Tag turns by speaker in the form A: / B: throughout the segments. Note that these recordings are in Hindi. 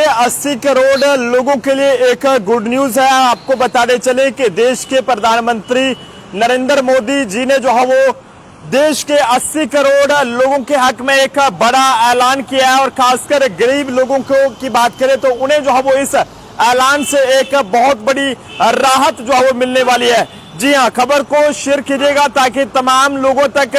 A: के 80 करोड़ लोगों के लिए एक गुड न्यूज है। आपको बताते चले कि देश के प्रधानमंत्री नरेंद्र मोदी जी ने जो है वो देश के 80 करोड़ लोगों के हक में एक बड़ा ऐलान किया है और खासकर गरीब लोगों को की बात करें तो उन्हें जो है वो इस ऐलान से एक बहुत बड़ी राहत जो है वो मिलने वाली है। जी हाँ, खबर को शेयर कीजिएगा ताकि तमाम लोगों तक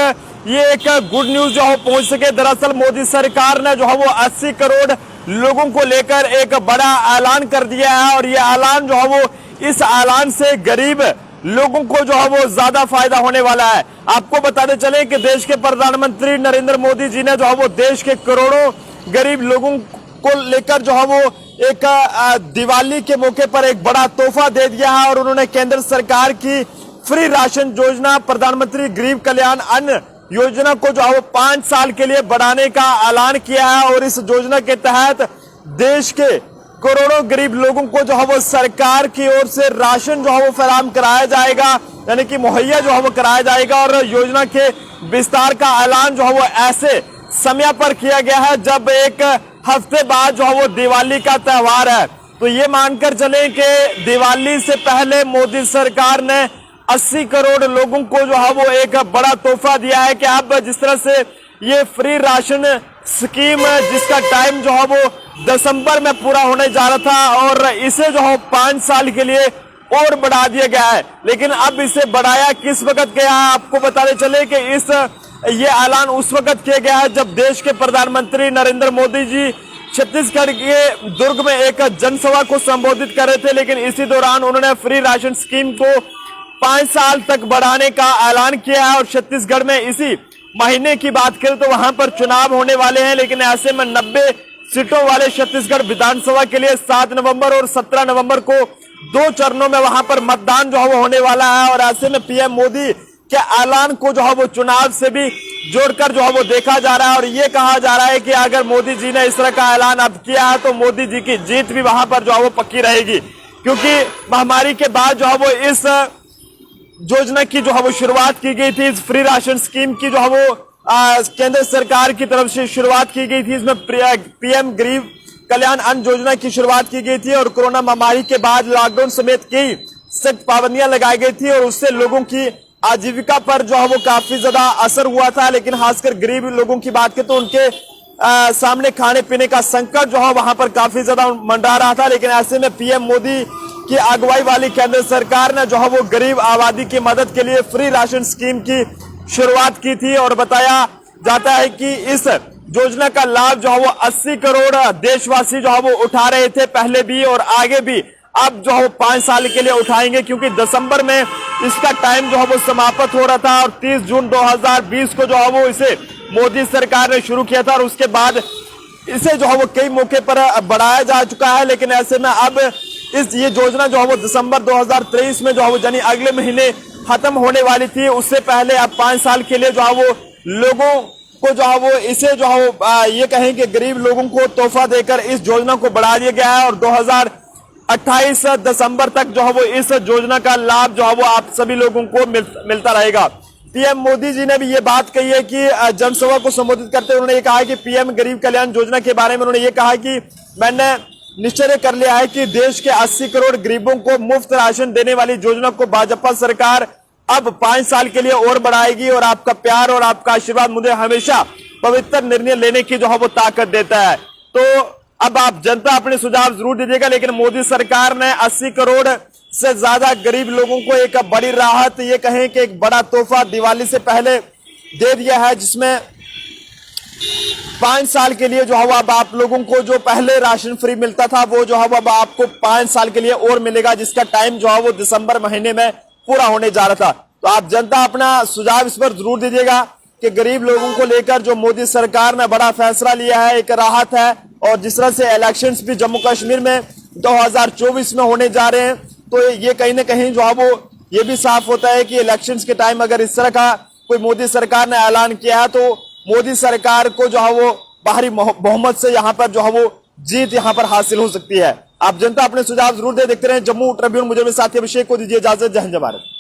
A: ये एक गुड न्यूज जो है पहुंच सके। दरअसल मोदी सरकार ने जो है वो 80 करोड़ लोगों को लेकर एक बड़ा ऐलान कर दिया है और ये ऐलान जो है वो इस ऐलान से गरीब लोगों को जो है वो ज्यादा फायदा होने वाला है। आपको बताते चले कि देश के प्रधानमंत्री नरेंद्र मोदी जी ने जो है वो देश के करोड़ों गरीब लोगों को लेकर जो है वो एक दिवाली के मौके पर एक बड़ा तोहफा दे दिया है और उन्होंने केंद्र सरकार की फ्री राशन योजना, प्रधानमंत्री गरीब कल्याण अन्न योजना को जो है वो 5 साल के लिए बढ़ाने का ऐलान किया है और इस योजना के तहत देश के करोड़ों गरीब लोगों को जो है वो सरकार की ओर से राशन जो है वो फराहम कराया जाएगा, यानी कि मुहैया जो है वो कराया जाएगा। और योजना के विस्तार का ऐलान जो है वो ऐसे समय पर किया गया है जब एक हफ्ते बाद जो है वो दिवाली का त्योहार है। तो ये मानकर चले कि दिवाली से पहले मोदी सरकार ने 80 करोड़ लोगों को जो है वो एक बड़ा तोहफा दिया है कि अब जिस तरह से ये फ्री राशन स्कीम जिसका टाइम जो है वो दिसंबर में पूरा होने जा रहा था और इसे जो है 5 साल के लिए और बढ़ा दिया गया है। लेकिन अब इसे बढ़ाया किस वक्त गया है, आपको बताते चले कि ये ऐलान उस वक्त किया गया है जब देश के प्रधानमंत्री नरेंद्र मोदी जी छत्तीसगढ़ के दुर्ग में एक जनसभा को संबोधित कर रहे थे। लेकिन इसी दौरान उन्होंने फ्री राशन स्कीम को 5 साल तक बढ़ाने का ऐलान किया है और छत्तीसगढ़ में इसी महीने की बात करें तो वहां पर चुनाव होने वाले हैं। लेकिन ऐसे में 90 सीटों वाले छत्तीसगढ़ विधानसभा के लिए 7 नवंबर और 17 नवंबर को 2 चरणों में वहां पर मतदान जो है वो होने वाला है। और ऐसे में पीएम मोदी के ऐलान को जो है वो चुनाव से भी जोड़कर जो है वो देखा जा रहा है और ये कहा जा रहा है कि अगर मोदी जी ने इस तरह का ऐलान अब किया है तो मोदी जी की जीत भी वहां पर जो है वो पक्की रहेगी, क्योंकि महामारी के बाद जो है वो इस योजना की जो है वो शुरुआत की गई थी। इस फ्री राशन स्कीम की जो है वो केंद्र सरकार की तरफ से शुरुआत की गई थी। इसमें पीएम गरीब कल्याण अन्न योजना की शुरुआत की गई थी और कोरोना महामारी के बाद लॉकडाउन समेत कई सख्त पाबंदियां लगाई गई थी और उससे लोगों की आजीविका पर जो है वो काफी ज्यादा असर हुआ था। लेकिन खासकर गरीब लोगों की बात करें तो उनके सामने खाने पीने का संकट जो है वहां पर काफी ज्यादा मंडरा रहा था। लेकिन ऐसे में पीएम मोदी की अगुवाई वाली केंद्र सरकार ने जो है वो गरीब आबादी की मदद के लिए फ्री राशन स्कीम की शुरुआत की थी और बताया जाता है कि इस योजना का लाभ जो है वो 80 करोड़ देशवासी जो है वो उठा रहे थे पहले भी और आगे भी अब जो है 5 साल के लिए उठाएंगे, क्योंकि दिसंबर में इसका टाइम जो है वो समाप्त हो रहा था और 30 जून 2020 को जो है वो इसे मोदी सरकार ने शुरू किया था और उसके बाद इसे जो है वो कई मौके पर बढ़ाया जा चुका है। लेकिन ऐसे में अब ये योजना जो है वो दिसंबर 2023 में जो है वो यानी अगले महीने खत्म होने वाली थी। उससे पहले अब 5 साल के लिए जो है वो लोगों को जो है वो इसे जो है वो ये कहें कि गरीब लोगों को तोहफा देकर इस योजना को बढ़ा दिया गया है और 2028 दिसंबर तक जो है वो इस योजना का लाभ जो है वो आप सभी लोगों को मिलता रहेगा। पीएम मोदी जी ने भी ये बात कही है कि जनसभा को संबोधित करते हुए उन्होंने ये कहा है कि पीएम गरीब कल्याण योजना के बारे में उन्होंने ये कहा कि मैंने निश्चय कर लिया है कि देश के 80 करोड़ गरीबों को मुफ्त राशन देने वाली योजना को भाजपा सरकार अब 5 साल के लिए और बढ़ाएगी और आपका प्यार और आपका आशीर्वाद मुझे हमेशा पवित्र निर्णय लेने की जो है वो ताकत देता है। तो अब आप जनता अपने सुझाव जरूर दीजिएगा। लेकिन मोदी सरकार ने 80 करोड़ से ज्यादा गरीब लोगों को एक बड़ी राहत, ये कहें कि एक बड़ा तोहफा दिवाली से पहले दे दिया है, जिसमें 5 साल के लिए जो है अब आप लोगों को जो पहले राशन फ्री मिलता था वो जो है अब आपको 5 साल के लिए और मिलेगा, जिसका टाइम जो है वो दिसंबर महीने में पूरा होने जा रहा था। तो आप जनता अपना सुझाव इस पर जरूर दीजिएगा कि गरीब लोगों को लेकर जो मोदी सरकार ने बड़ा फैसला लिया है, एक राहत है। और जिस तरह से इलेक्शंस भी जम्मू कश्मीर में 2024 में होने जा रहे हैं तो ये कहीं ना कहीं जो है वो ये भी साफ होता है कि इलेक्शंस के टाइम अगर इस तरह का कोई मोदी सरकार ने ऐलान किया है तो मोदी सरकार को जो है वो बाहरी बहुमत से यहाँ पर जो है वो जीत यहाँ पर हासिल हो सकती है। आप जनता अपने सुझाव जरूर दे, देखते रहे जम्मू ट्रिब्यून। मुझे साथी अभिषेक को दीजिए इजाजत। जय हिंद जय भारत।